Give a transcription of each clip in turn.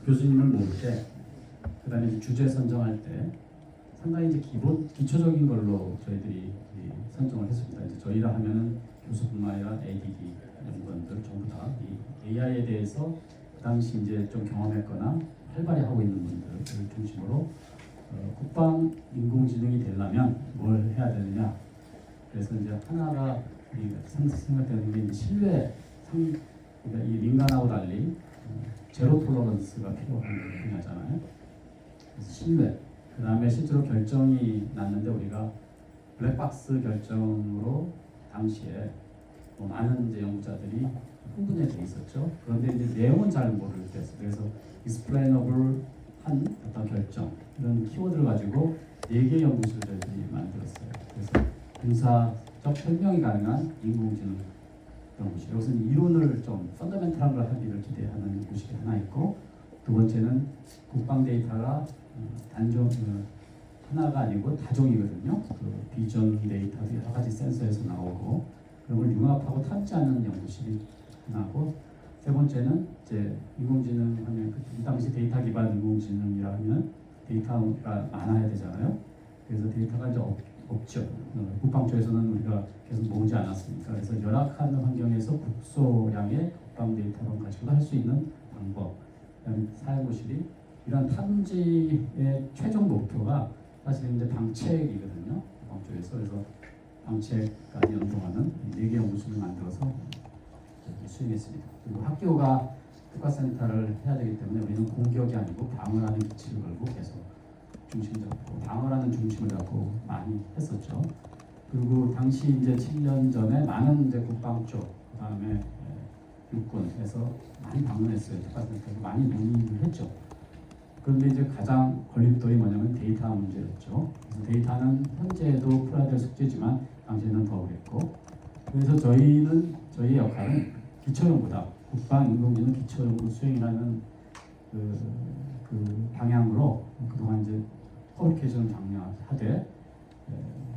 교수님을 모을 때, 그다음에 이제 주제 선정할 때 상당히 이제 기초적인 걸로 저희들이 선정을 했습니다. 이제 저희라 하면은 교수뿐만 아니라 ADD 연구원들 전부 다 이 AI에 대해서 그 당시 이제 좀 경험했거나 활발히 하고 있는 분들을 중심으로 국방 인공지능이 되려면 뭘 해야 되느냐. 그래서 이제 하나가 생각되는 게 신뢰, 그러니까 이 민간하고 달리 제로 톨러런스가 필요한 분야잖아요. 그래서 신뢰. 그 다음에 실제로 결정이 났는데 우리가 블랙박스 결정으로 당시에 많은 이제 연구자들이 흥분해 돼 있었죠. 그런데 이제 내용은 잘 모를 때였어요. 그래서 explainable 한 어떤 결정 이런 키워드를 가지고 4개의 연구실을 저희들이 만들었어요. 그래서 군사적 설명이 가능한 인공지능 연구실. 여기서는 이론을 좀 펀더멘탈한 걸 하기를 기대하는 연구실이 하나 있고, 두 번째는 국방 데이터가 단종 하나가 아니고 다종이거든요. 그 비전 데이터 여러 가지 센서에서 나오고 그런 걸 융합하고 탑재하는 연구실이 하나고, 세 번째는 이제 인공지능 하면 이 당시 데이터 기반 인공지능이라 하면 데이터가 많아야 되잖아요. 그래서 데이터가 이제 없죠. 국방 쪽에서는 우리가 계속 모으지 않았습니까? 그래서 열악한 환경에서 국소량의 국방 데이터만 가지고 할 수 있는 방법. 그다음에 사회부실이 이런 탐지의 최종 목표가 사실 이제 방책이거든요. 국방 쪽에서. 그래서 방책까지 연동하는 4개 연구실을 만들어서 수행했습니다. 그리고 학교가 특화센터를 해야 되기 때문에 우리는 공격이 아니고 방어라는 기치를 걸고 계속 중심 잡고 방어라는 중심을 잡고 많이 했었죠. 그리고 당시 이제 7년 전에 많은 이제 국방 쪽, 그다음에 육군에서 많이 방문했어요. 특화센터에서 많이 논의를 했죠. 그런데 이제 가장 걸림돌이 뭐냐면 데이터 문제였죠. 그래서 데이터는 현재도 풀어야 될 숙제지만 당시에는 더 그랬고, 그래서 저희의 역할은 기초연구다. 국방 인공지능 기초연구 수행이라는 그 방향으로 그동안 이제 퍼블리케이션을 장려하되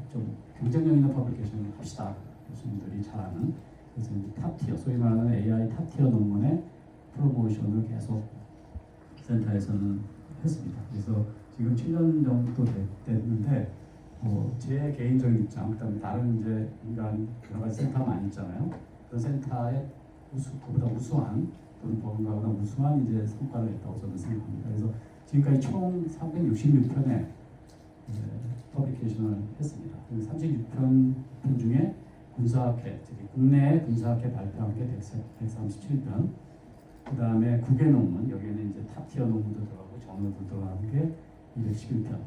좀 경쟁력 있는 퍼블리케이션을 합시다. 교수님들이 잘하는. 그래서 탑티어, 소위 말하는 AI 탑티어 논문의 프로모션을 계속 센터에서는 했습니다. 그래서 지금 7년 정도 됐는데 제 개인적인 입장, 그다음에 다른 이제 인간 여러 가지 센터 많이 있잖아요. 그 센터의 그보다 우수한 또는 버금가보다 우수한 이제 성과를 냈다고 저는 생각합니다. 그래서 지금까지 총 366편의 퍼블리케이션을 했습니다. 36편 중에 군사학회, 즉 국내에 군사학회 발표한 게 137편, 그 다음에 국외 논문, 여기에는 이제 탑티어 논문도 들어가고 저널도 들어가는 게 211편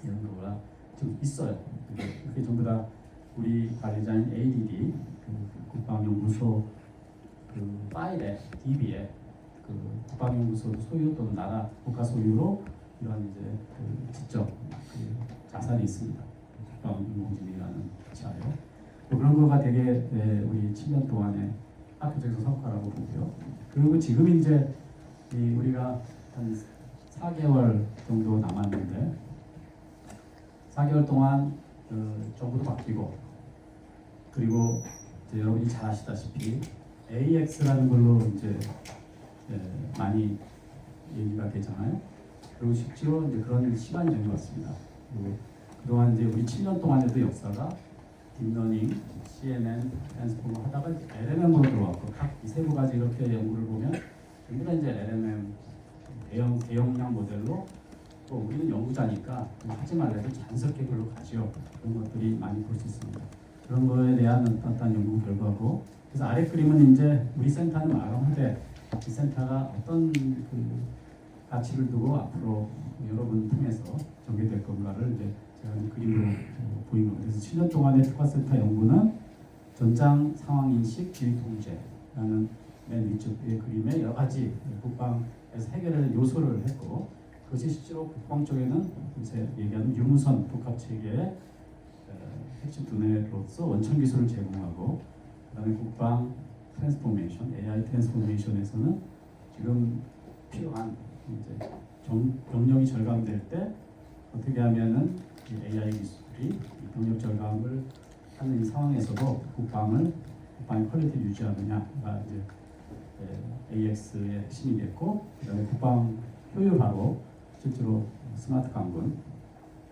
이런 거가 좀 있어요. 그게 전부 다 우리 관리자인 ADD 국방연구소 그 파일에 DB에 그 국방연구소 소유 또는 나라 국가 소유로 이런 이제 그 지적 그 자산이 있습니다. 국방인공지능이라는 기차요. 그런 거가 되게 우리 7년 동안의 학교적인 성과라고 보고요. 그리고 지금 이제 우리가 한 4개월 정도 남았는데 4개월 동안 정부도 바뀌고, 그리고 이제 여러분이 잘 아시다시피 AX라는 걸로 이제 많이 얘기가 되잖아요. 그리고 실제로 이제 그런 시간이 된 것 같습니다. 그리고 그동안 이제 우리 7년 동안에도 역사가 딥러닝, CNN, 트랜스포머 하다가 LMM으로 들어왔고, 각 이 세 가지 이렇게 연구를 보면 전부 다 이제 LMM 대용량 모델로, 또 우리는 연구자니까 하지 말래도 자연스럽게 그걸로 가죠. 그런 것들이 많이 볼 수 있습니다. 그런 거에 대한 어떤 연구 결과고, 그래서 아래 그림은 이제 우리 센터는 마감하되 이 센터가 어떤 그 가치를 두고 앞으로 여러분 통해서 전개될 건가를 이제 제가 그림으로 보인 겁니다. 그래서 7년 동안의 특화센터 연구는 전장 상황 인식 기획 통제라는 맨 위쪽의 그림에 여러 가지 국방에서 해결할 요소를 했고, 그것이 실제로 국방 쪽에는 이제 얘기하는 유무선 복합 체계의 핵심 두뇌로서 원천 기술을 제공하고, 그다음에 국방 트랜스포메이션, AI 트랜스포메이션에서는 지금 필요한 이제 병력이 절감될 때 어떻게 하면은 AI 기술이 병력 절감을 하는 이 상황에서도 국방의 퀄리티를 유지하느냐가 이제 AX의 핵심이겠고, 그다음에 국방 효율화로 실제로 스마트 강군,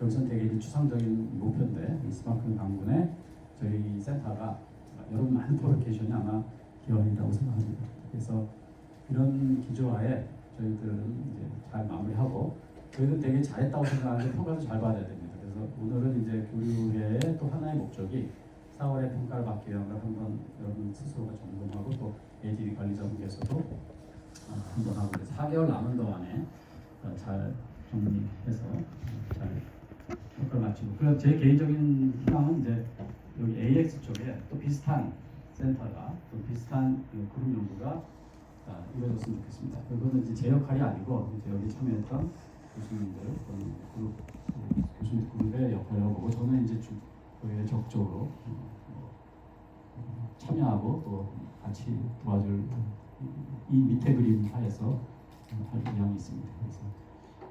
여기서는 되게 이제 추상적인 목표인데, 이 스마트 강군에 저희 센터가 여러분 많은 프로케이션이 아마 기여한다고 생각합니다. 그래서 이런 기조하에 저희들은 이제 잘 마무리하고, 저희는 되게 잘했다고 생각하는데 평가도 잘 받아야 됩니다. 그래서 오늘은 이제 교류회의 또 하나의 목적이 4월에 평가를 받기 위한 걸 한번 여러분 스스로가 점검하고, 또 ADD 관리자분께서도 한번 하고, 4개월 남은 동안에 잘 정리해서 잘 평가를 마치고, 그래서 제 개인적인 희망은 이제 여기 AX 쪽에 또 비슷한 센터가, 또 비슷한 그룹 연구가 이루어졌으면 좋겠습니다. 그거는 이제 제 역할이 아니고 이제 여기 참여했던 교수님들, 그룹 교수님 그룹의 역할이라고 보고, 저는 이제 그에 적극적으로 참여하고 또 같이 도와줄 이 밑에 그림 하에서 할 의향이 있습니다. 그래서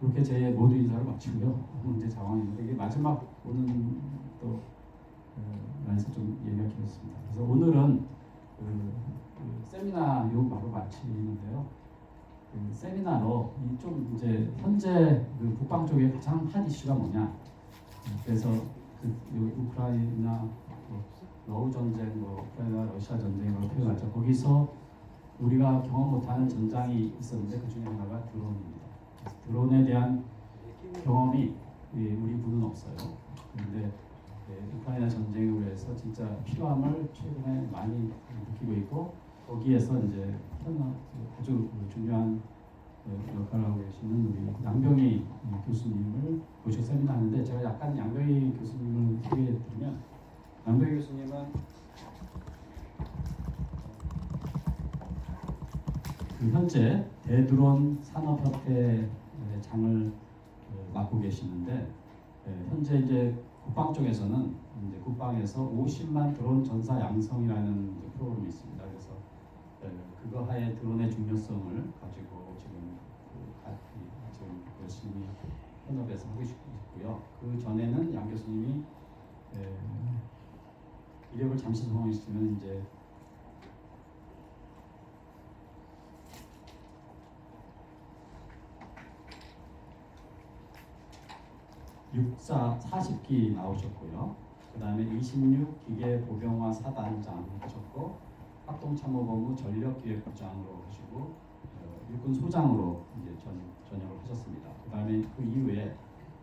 그렇게 제 모두 인사를 마치고요. 이제 상황인데, 이게 마지막 오는 또 라인에서 좀 얘기가 길었습니다. 그래서 오늘은 세미나 요 바로 마치는데요. 세미나로 좀 이제 현재 국방 쪽에 가장 핫 이슈가 뭐냐. 그래서 우크라이나 러우 전쟁, 우크라이나 러시아 전쟁으로 표현하죠. 거기서 우리가 경험 못하는 전장이 있었는데 그 중에 하나가 드론입니다. 드론에 대한 경험이 우리 부는 없어요. 그런데 우크라이나 전쟁으로 해서 진짜 필요함을 최근에 많이 느끼고 있고, 거기에서 이제 아주 중요한 역할을 하고 계시는 우리 양병희 교수님을 모셔 세미나 하는데, 제가 약간 양병희 교수님을 소개해드리면, 양병희 교수님은 현재 대드론 산업협회 장을 맡고 계시는데, 현재 이제 국방 쪽에서는 이제 국방에서 50만 드론 전사 양성이라는 프로그램이 있습니다. 그래서 그거 하에 드론의 중요성을 가지고 지금 열심히 현업에서 하고 있고요. 그 전에는 양 교수님이 이력을 잠시 소개해주시면 이제 육사 40기 나오셨고요. 그 다음에 26 기계 보병화 사단장 하셨고, 합동참모본부 전력기획부장으로 하시고, 육군 소장으로 이제 전역을 하셨습니다. 그 다음에 그 이후에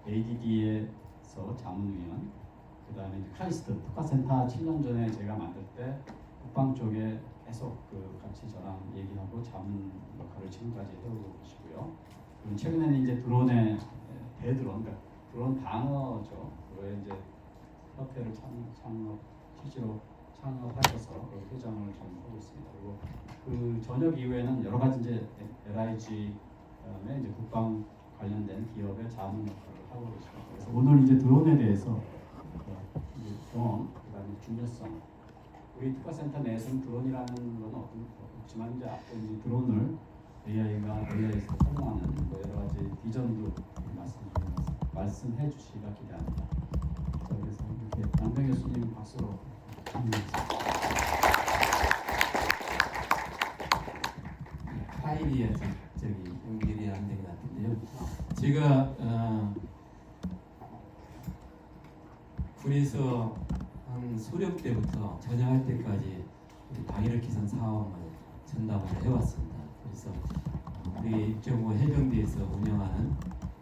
ADD에서 자문위원, 그 다음에 카이스트 특화센터 7년 전에 제가 만들 때 국방 쪽에 계속 같이 저랑 얘기하고 자문 역할을 지금까지 해오고 계시고요. 그리고 최근에는 이제 드론의 대드론, 그러니까 드론 방어죠. 그거에 이제 협회를 실제로 창업하셔서 그 회장을 좀 하고 있습니다. 그리고 그 전역 이후에는 여러 가지 이제 LIG 그다음에 이제 국방 관련된 기업의 자문 역할을 하고 계십니다. 그래서 오늘 이제 드론에 대해서 경험, 그다음에 중요성, 우리 특화센터 내에서는 드론이라는 건 없지만 이제 앞으로 이제 드론을 AI에서 활용하는 여러 가지 비전도 말씀해 주시기가 기대합니다. 그래서 이렇게 양병 교수님 박수로 참여했습니다. 파일이 저기 연결이 안 된 것 같은데요. 제가 군에서 한 소령 때부터 전역할 때까지 방위력 개선 사업을 전담을 해왔습니다. 그래서 우리 입정부 해병대에서 운영하는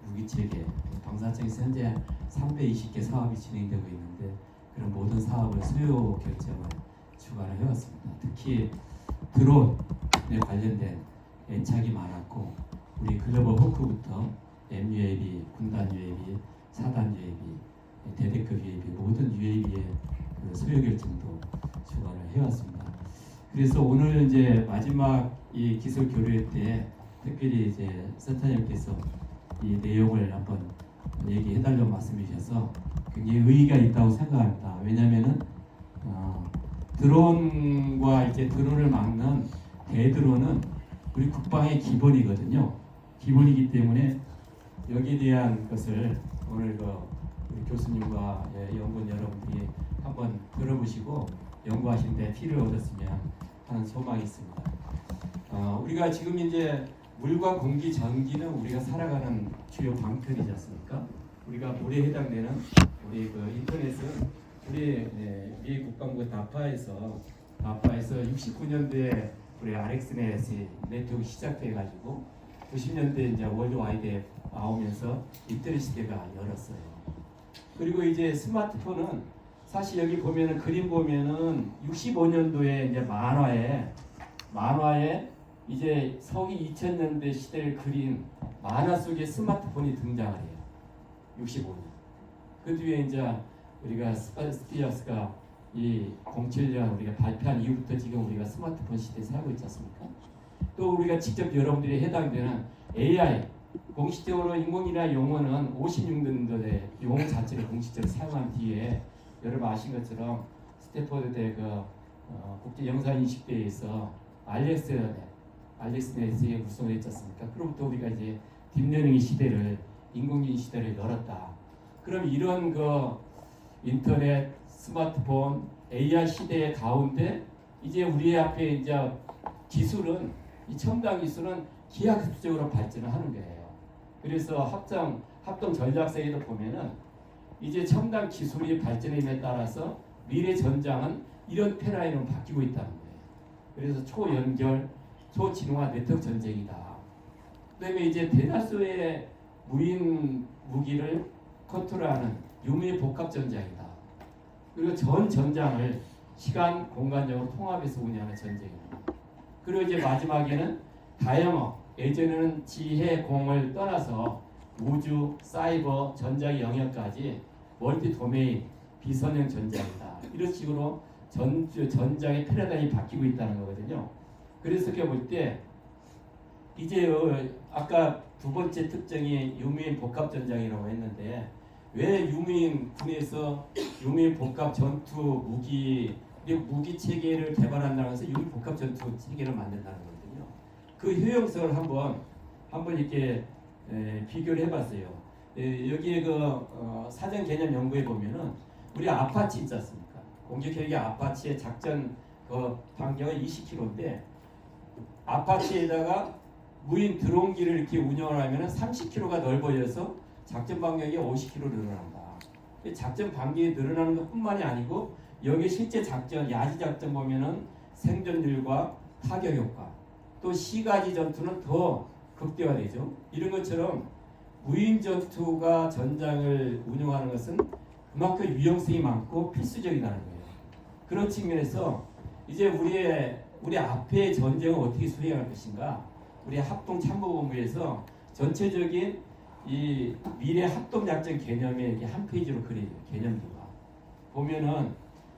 무기체계 방사청에서 현재 320개 사업이 진행되고 있는데, 그런 모든 사업을 수요 결정을 주관을 해왔습니다. 특히 드론에 관련된 애착이 많았고, 우리 글로벌 호크부터 MUAV, 군단 UAV, 사단 UAV, 대대급 UAV 모든 UAV의 수요 결정도 주관을 해왔습니다. 그래서 오늘 이제 마지막 이 기술 교류회 때 특별히 이제 센터장님께서 이 내용을 한번 얘기해달라고 말씀해 주셔서 굉장히 의의가 있다고 생각합니다. 왜냐하면은 드론과 이제 드론을 막는 대드론은 우리 국방의 기본이거든요. 기본이기 때문에 여기에 대한 것을 오늘 우리 교수님과 연구원 여러분들이 한번 들어보시고 연구하시는 데 티를 얻었으면 하는 소망이 있습니다. 우리가 지금 이제 물과 공기, 전기는 우리가 살아가는 주요 방편이지 않습니까? 우리가 물에 해당되는 우리 그 인터넷은 우리 미 국방부 다파에서 69년도에 우리 RxNet 네트워크 시작돼가지고 90년대 이제 월드와이드에 나오면서 인터넷 시대가 열었어요. 그리고 이제 스마트폰은 사실 여기 보면은 그림 보면은 65년도에 이제 만화에 이제 서기 2000년대 시대를 그린 만화 속에 스마트폰이 등장을 해요. 65년. 그 뒤에 이제 우리가 스티어스가 이 07년 우리가 발표한 이후부터 지금 우리가 스마트폰 시대에 살고 있지 않습니까? 또 우리가 직접 여러분들이 해당되는 AI 공식적으로 인공지능 용어는 56년도에 용어 자체를 공식적으로 사용한 뒤에 여러분 아신 것처럼 스탠퍼드 그 국제 영상인식대에서 알렉스넷이 구성을 했지 않습니까? 그로부터 우리가 이제 딥러닝 시대를 인공지능 시대를 열었다. 그럼 이런 그 인터넷, 스마트폰, AI 시대의 가운데 이제 우리 앞에 이제 기술은 이 첨단 기술은 기하급수적으로 발전을 하는 거예요. 그래서 합동 전략세계도 보면은 이제 첨단 기술이 발전함에 따라서 미래 전장은 이런 패러다임으로 바뀌고 있다는 거예요. 그래서 초연결, 초진화 네트워크 전쟁이다. 그다음에 이제 대다수의 무인 무기를 컨트롤하는 유미 복합 전장이다. 그리고 전 전장을 시간, 공간적으로 통합해서 운영하는 전쟁입니다. 그리고 이제 마지막에는 다양한 예전에는 지혜, 공을 떠나서 우주, 사이버, 전자의 영역까지 멀티 도메인, 비선형 전장이다. 이런 식으로 전장의 패러다임이 바뀌고 있다는 거거든요. 그래서 이렇게 볼 때 이제 아까 두 번째 특징이 유무인 복합 전장이라고 했는데 왜 유무인 군에서 유무인 복합 전투 무기 체계를 개발한다고 해서 유무인 복합 전투 체계를 만든다는 거거든요. 그 효용성을 한번 이렇게 비교를 해봤어요. 여기에 그 사전 개념 연구에 보면은 우리 아파치 있지 않습니까? 공격 헬기 아파치의 작전 그 반경은 20km인데 아파치에다가 무인 드론기를 이렇게 운영을 하면은 30km가 넓어져서 작전 반경이 50km 늘어난다. 작전 반경이 늘어나는 것뿐만이 아니고 여기 실제 작전, 야지 작전 보면은 생존율과 타격 효과, 또 시가지 전투는 더 극대화되죠. 이런 것처럼 무인 전투가 전장을 운영하는 것은 그만큼 유용성이 많고 필수적이라는 거예요. 그런 측면에서 이제 우리 앞에 전쟁을 어떻게 수행할 것인가? 우리 합동참모본부에서 전체적인 이 미래 합동작전 개념에 이렇게 한 페이지로 그려요. 개념도가 보면은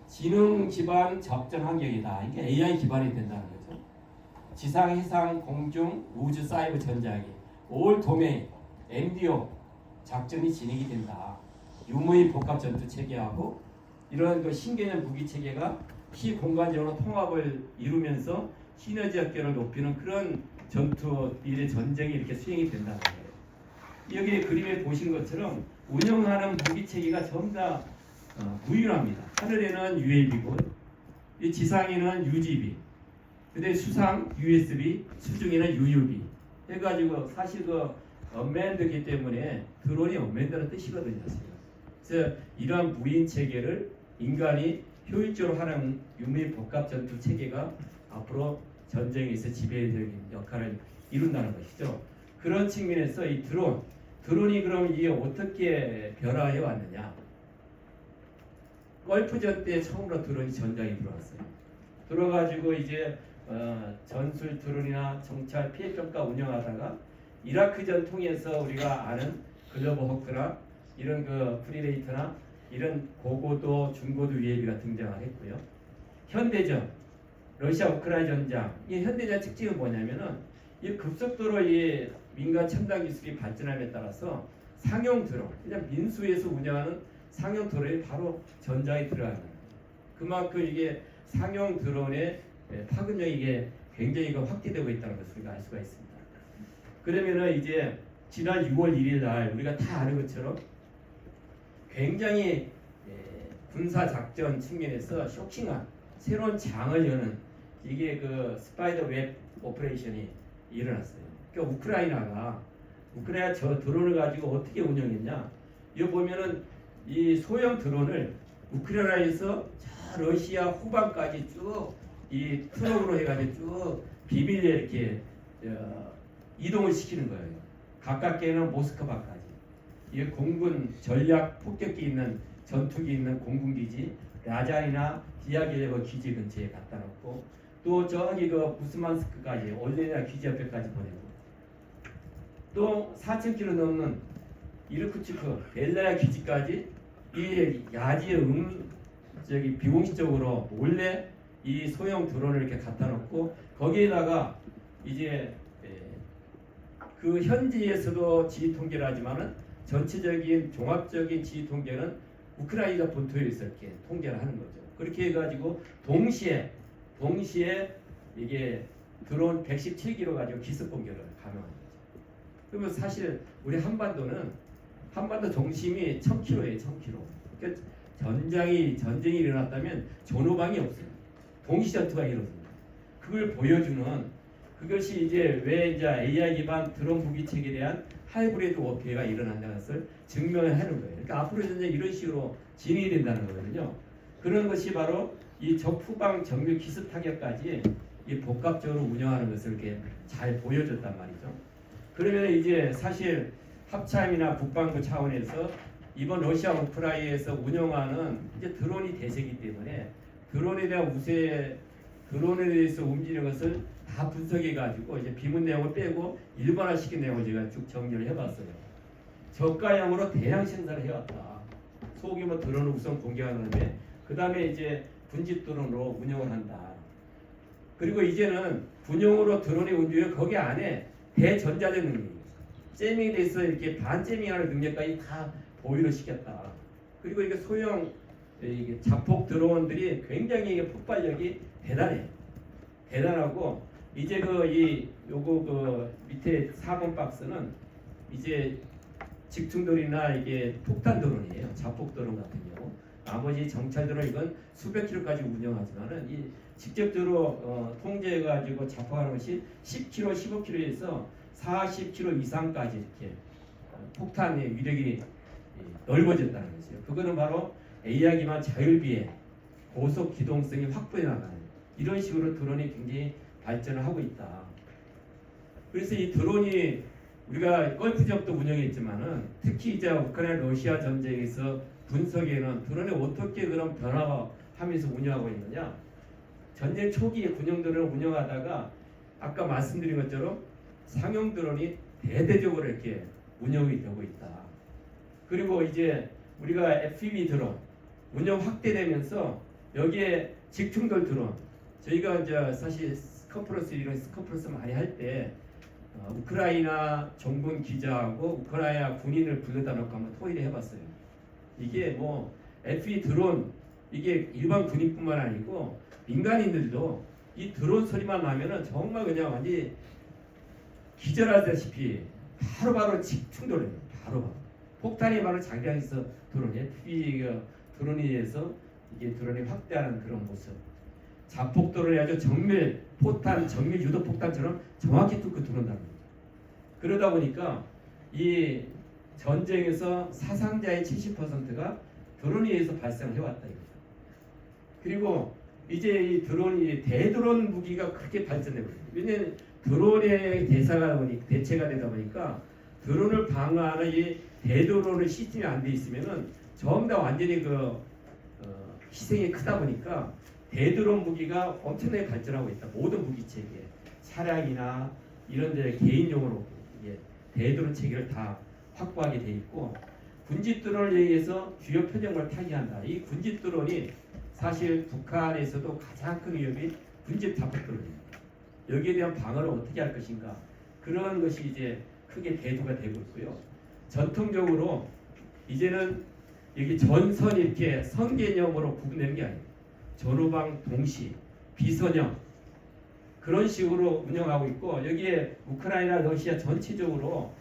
지능 기반 작전 환경이다. 이게 AI 기반이 된다는 거죠. 지상, 해상, 공중, 우주, 사이버 전장이 올 도메인, MDO 작전이 진행이 된다. 유무인 복합 전투 체계하고 이런 그 신개념 무기 체계가 시공간적으로 통합을 이루면서 시너지 효과를 높이는 그런 전투 미래 전쟁이 이렇게 수행이 된다는 거예요. 여기 그림에 보신 것처럼 운영하는 무기 체계가 전부 다 무인화입니다. 하늘에는 UAV고, 이 지상에는 UGV, 근데 수상 USB, 수중에는 UUV 해가지고 사실 그 언맨드기 때문에 드론이 언맨드라는 뜻이거든요. 그래서 이러한 무인 체계를 인간이 효율적으로 하는 유무인 복합 전투 체계가 앞으로 전쟁에서 지배적인 역할을 이룬다는 것이죠. 그런 측면에서 이 드론이 그럼 이게 어떻게 변화해 왔느냐? 걸프전 때 처음으로 드론이 전장에 들어왔어요. 들어가지고 이제 전술 드론이나 정찰 피해평가 운영하다가 이라크전 통해서 우리가 아는 글로벌 호크나 이런 그 프리데이터나 이런 고고도 중고도 UAV가 등장을 했고요. 현대전, 러시아 우크라이나 전장, 이 현대전 특징은 뭐냐면은 이 급속도로 이 민간 첨단 기술이 발전함에 따라서 상용 드론, 그냥 민수에서 운영하는 상용 드론이 바로 전장에 들어가는 거예요. 그만큼 이게 상용 드론의 파급력이 이게 굉장히 확대되고 있다는 것을 우리가 알 수가 있습니다. 그러면은 이제 지난 6월 1일 날 우리가 다 아는 것처럼 굉장히 군사 작전 측면에서 쇼킹한 새로운 장을 여는 이게 그 스파이더 웹 오퍼레이션이 일어났어요. 그러니까 우크라이나 저 드론을 가지고 어떻게 운영했냐? 이거 보면은 이 소형 드론을 우크라이나에서 저 러시아 후방까지 쭉 이 트럭으로 해가지고 쭉 비밀리에 이렇게 이동을 시키는 거예요. 가깝게는 모스크바까지. 이게 공군 전략 폭격기 있는 전투기 있는 공군기지 라잔이나 디아길레버 기지 근처에 갖다 놓고 또 저기 그 부스만스크까지 올레냐 기지 옆에까지 보내고 또 4,000km 넘는 이르쿠츠크 벨라야 기지까지 이 야지의 저기 비공식적으로 몰래 이 소형 드론을 이렇게 갖다 놓고 거기에다가 이제 그 현지에서도 지휘 통계를 하지만은 전체적인 종합적인 지휘 통계는 우크라이나 본토에서 이렇게 통계를 하는 거죠. 그렇게 해가지고 동시에 이게 드론 117kg 가지고 기습 공격을 가능한 거죠. 그러면 사실 우리 한반도 중심이 1000km예요, 1000km. 그러니까 전쟁이 일어났다면 전후방이 없어요. 동시 전투가 이루어집니다. 그걸 보여주는 그것이 이제 왜 이제 AI 기반 드론 무기 체계에 대한 하이브리드 워페어가 일어난다는 것을 증명을 하는 거예요. 그러니까 앞으로 전쟁 이런 식으로 진행이 된다는 거거든요. 그런 것이 바로 이 적후방 정밀 기습 타격까지 이 복합적으로 운영하는 것을 이렇게 잘 보여줬단 말이죠. 그러면 이제 사실 합참이나 국방부 차원에서 이번 러시아 우크라이나에서 운영하는 이제 드론이 대세이기 때문에 드론에 대해서 움직이는 것을 다 분석해 가지고 이제 비문 내용을 빼고 일반화시킨 내용을 제가 쭉 정리를 해봤어요. 저가형으로 대량 생산을 해왔다. 소규모 드론을 우선 공개하는데 그 다음에 이제 군집 드론으로 운영을 한다. 그리고 이제는 군용으로 드론이 운영해 거기 안에 대전자적 능력, 잼밍에 대해서 이렇게 반잼밍하는 능력까지 다 보유를 시켰다. 그리고 이게 소형 이게 자폭 드론들이 굉장히 이게 폭발력이 대단하고 이제 요거 밑에 4번 박스는 이제 직충돌이나 이게 폭탄 드론이에요. 자폭 드론 같은 경우. 나머지 정찰 드론 이건 수백 킬로까지 운영하지만은 이 직접적으로 통제해가지고 자폭하는 것이 10km, 15km에서 40km 이상까지 이렇게 폭탄의 위력이 넓어졌다는 것이죠. 그거는 바로 AI 기반 자율비의 고속 기동성이 확보해 나가는 이런 식으로 드론이 굉장히 발전을 하고 있다. 그래서 이 드론이 우리가 걸프 지역도 운영했지만은 특히 이제 우크라이나 러시아 전쟁에서 분석에는 드론이 어떻게 그런 변화가 하면서 운영하고 있느냐. 전쟁 초기에 군용 드론을 운영하다가 아까 말씀드린 것처럼 상용 드론이 대대적으로 이렇게 운영이 되고 있다. 그리고 이제 우리가 FPV 드론 운영 확대되면서 여기에 직충돌 드론 저희가 이제 사실 스커플러스 이런 스커플러스 많이 할 때 우크라이나 정군 기자하고 우크라이나 군인을 불러다 놓고 한번 토의를 해봤어요. 이게 뭐 FPV 드론 이게 일반 군인뿐만 아니고 민간인들도 이 드론 소리만 나면은 정말 그냥 완전히 기절하다시피 바로 직충돌해요. 바로 폭탄이 바로 장량에서 드론이 FPV가 드론에 의해서 이게 드론이 확대하는 그런 모습. 자폭 드론이 아주 정밀 포탄, 정밀 유도 폭탄처럼 정확히 뚫고 들어온다는 거죠. 그러다 보니까 이 전쟁에서 사상자의 70%가 드론에 의해서 발생을 해왔다 이거죠. 그리고 이제 이 드론이 대드론 무기가 그렇게 발전되고 있어요. 왜냐하면 드론의 대체가 되다 보니까 드론을 방어하는 이 대드론의 시스템이 안 돼 있으면은 전부 다 완전히 희생이 크다 보니까 대드론 무기가 엄청나게 발전하고 있다. 모든 무기 체계, 차량이나 이런 데 개인용으로 이게 대드론 체계를 다 확보하게 돼 있고 군집 드론에 의해서 주요 표적물을 타격한다. 이 군집 드론이 사실 북한에서도 가장 큰 위협이 군집 자폭 드론입니다. 여기에 대한 방어를 어떻게 할 것인가 그런 것이 이제 크게 대두가 되고 있고요. 전통적으로 이제는 여기 전선 이렇게 선 개념으로 구분되는 게 아니에요. 전후방 동시, 비선형 그런 식으로 운영하고 있고 여기에 우크라이나, 러시아 전체적으로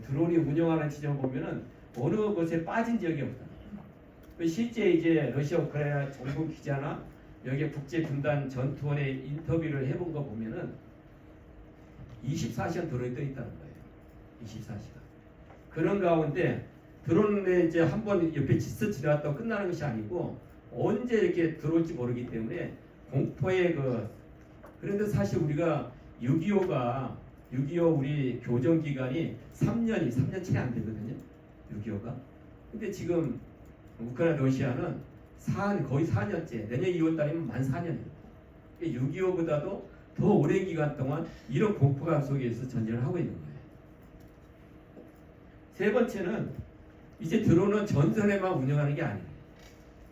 드론이 운영하는 지점 보면은 어느 곳에 빠진 지역이 없다. 실제 이제 러시아, 우크라이나 정부 기자나 여기 국제 군단 전투원의 인터뷰를 해본 거 보면은 24시간 드론이 떠 있다는 거예요. 24시간. 그런 가운데 드론에 이제 한번 옆에 질서 지나갔다고 끝나는 것이 아니고 언제 이렇게 들어올지 모르기 때문에 공포의 그런데 사실 우리가 6.25 우리 교정 기간이 3년 채 안 되거든요. 6.25가. 근데 지금 우크라이나 러시아는 거의 4년째, 내년 2월 달이면 만 4년이에요. 6.25보다도 더 오랜 기간 동안 이런 공포감 속에서 전쟁을 하고 있는 거예요. 세 번째는 이제 드론은 전선에만 운영하는 게 아니에요.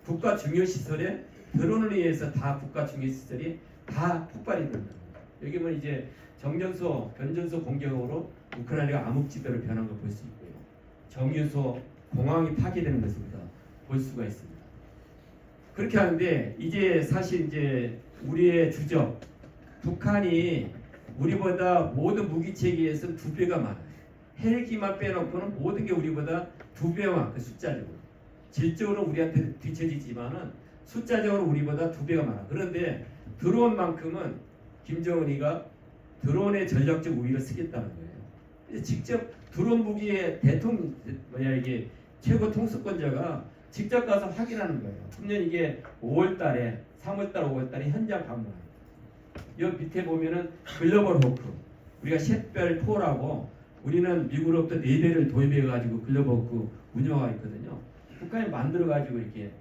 국가 중요 시설에 드론을 의해서 다 국가 중요 시설이 다 폭발이 된다. 여기 보면 이제 정전소, 변전소 공격으로 우크라이나가 암흑지대로 변한 걸 볼 수 있고요. 정유소, 공항이 파괴되는 것을 볼 수가 있습니다. 그렇게 하는데 이제 사실 이제 우리의 주적 북한이 우리보다 모든 무기 체계에서 2배가 많아요. 헬기만 빼놓고는 모든 게 우리보다 2배가 많고 숫자적으로. 질적으로 우리한테 뒤처지지만은 숫자적으로 우리보다 2배가 많아. 그런데 드론만큼은 김정은이가 드론의 전략적 우위를 쓰겠다는 거예요. 직접 드론 무기의 이게 최고 통수권자가 직접 가서 확인하는 거예요. 분명 이게 5월달에 3월달, 5월달에 현장 방문합니다. 여기 밑에 보면은 글로벌 호크, 우리가 샛별4라고 우리는 미국으로부터 4대를 도입해가지고 글로벌 호크 운영하고 있거든요. 북한이 만들어가지고 이렇게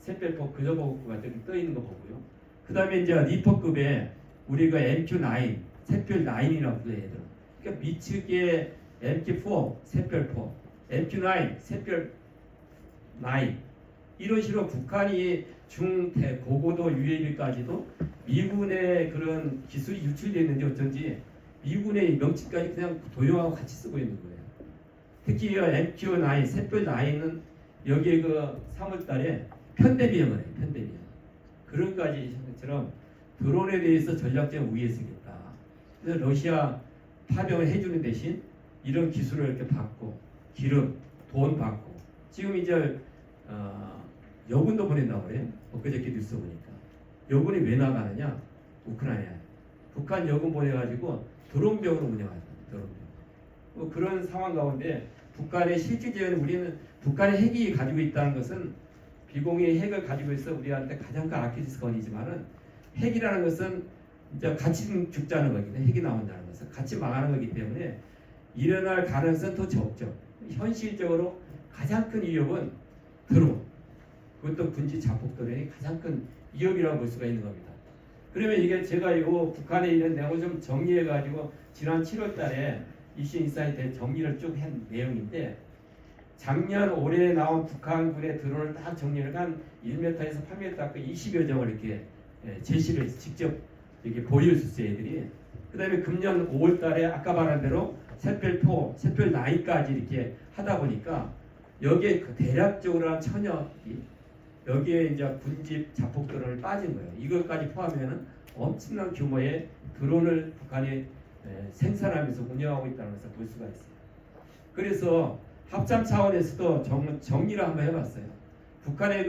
샛별4 글로벌 호크가 저기 떠 있는 거 보고요. 그 다음에 이제 리퍼급에 우리가 MQ9, 샛별9이라고 불러요. 그러니까 미측의 MQ4, 샛별4, MQ9, 샛별9 이런 식으로 북한이 중대 고고도 UAV까지도 미군의 그런 기술이 유출되는지 어쩐지 미군의 명칭까지 그냥 도용하고 같이 쓰고 있는 거예요. 특히 MQ9, 샛별9은 여기에 3월달에 편대비행을 해요. 편대비행. 그런 까지 것처럼 드론에 대해서 전략적 우위에 쓰겠다. 그래서 러시아 파병을 해주는 대신 이런 기술을 이렇게 받고 기름, 돈 받고 지금 이제 여군도 보낸다고 그래요. 엊그저께 뉴스 보니까. 여군이 왜 나가느냐? 우크라이나에. 북한 여군 보내가지고 드론병으로 운영하죠. 드론병. 그런 상황 가운데 북한의 실질적인 우리는 북한의 핵이 가지고 있다는 것은 비공의 핵을 가지고 있어 우리한테 가장 큰 아킬레스건이지만은 핵이라는 것은 이제 같이 죽자는 거거든요. 핵이 나온다는 것은 같이 망하는 거기 때문에 일어날 가능성은 더 적죠. 현실적으로 가장 큰 위협은 드론. 그것도 군지 자폭 드론이 가장 큰 위협이라고 볼 수가 있는 겁니다. 그러면 이게 제가 이거 북한에 있는 내용을 좀 정리해가지고 지난 7월달에 이슈 인사이트에 정리를 쭉 한 내용인데 작년 올해 나온 북한군의 드론을 딱 정리를 한 1m에서 8m 20여 정을 이렇게 제시를 해서 직접 이렇게 보여줬어요 애들이. 그 다음에 금년 5월달에 아까 말한 대로 샛별4, 샛별9까지 이렇게 하다 보니까 여기에 대략적으로 한 1000여 여기에 이제 군집 자폭 드론을 빠진 거예요. 이것까지 포함하면 엄청난 규모의 드론을 북한이 생산하면서 운영하고 있다는 것을 볼 수가 있어요. 그래서 합참 차원에서도 정리를 한번 해봤어요. 북한의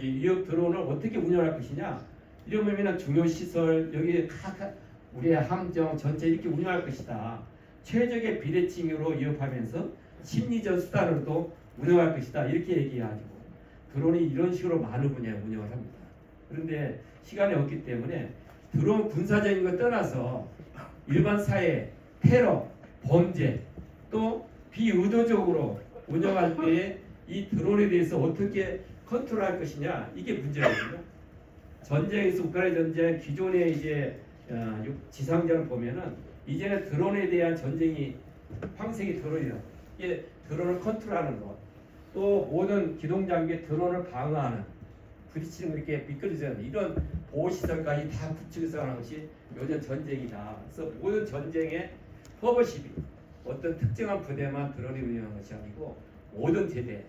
위협 드론을 어떻게 운영할 것이냐. 이러면 중요 시설 여기 우리의 함정 전체 이렇게 운영할 것이다. 최적의 비대칭으로 위협하면서 심리전 수단으로도 운영할 것이다. 이렇게 얘기해가지고 드론이 이런 식으로 많은 분야에 운영을 합니다. 그런데 시간이 없기 때문에 드론 군사적인 걸 떠나서 일반 사회, 테러, 범죄 또 비의도적으로 운영할 때 이 드론에 대해서 어떻게 컨트롤할 것이냐 이게 문제거든요. 전쟁에서 우크라이나 전쟁 기존의 이제 지상전을 보면은 이제는 드론에 대한 전쟁이 황색이 드론이라고. 이게 드론을 컨트롤하는 것. 또 모든 기동 장비에 드론을 방어하는 부딪히는 거 이렇게 미끄러지는 이런 보호 시설까지 다 구축해서 하는 것이 요즘 전쟁이다. 그래서 모든 전쟁의 퍼버십이 어떤 특정한 부대만 드론이 운영하는 것이 아니고 모든 제대,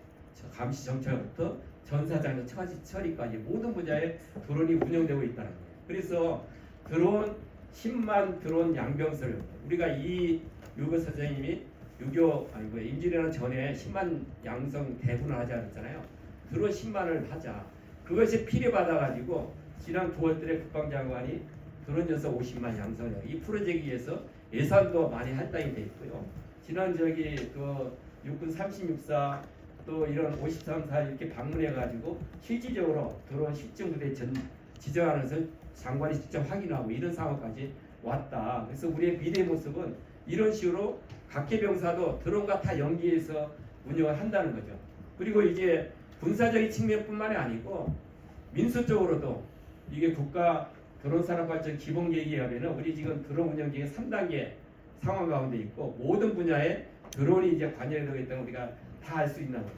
감시 정찰부터 전사장의 처리까지 모든 분야에 드론이 운영되고 있다는 거예요. 그래서 드론 10만 드론 양병설 우리가 이 유거 선생님이 임진왜란 전에 10만 양성 대군을 하자 그랬잖아요. 드론 10만을 하자. 그것이 필요받아가지고 지난 9월달에 국방장관이 드론 연사 50만 양성을 이 프로젝트에 의해서 예산도 많이 할당이 돼 있고요. 지난 그 육군 36사 또 이런 53사 이렇게 방문해 가지고 실질적으로 드론 실증 부대 지정하면서 장관이 직접 확인하고 이런 상황까지 왔다. 그래서 우리의 미래의 모습은 이런 식으로 각계 병사도 드론과 다 연계해서 운영을 한다는 거죠. 그리고 이게 군사적인 측면뿐만이 아니고 민수적으로도 이게 국가 드론 산업 발전 기본 계획에 하면은 우리 지금 드론 운영 계획 3단계 상황 가운데 있고 모든 분야에 드론이 이제 관여가 되기 때문에 우리가 다 알 수 있는 거죠.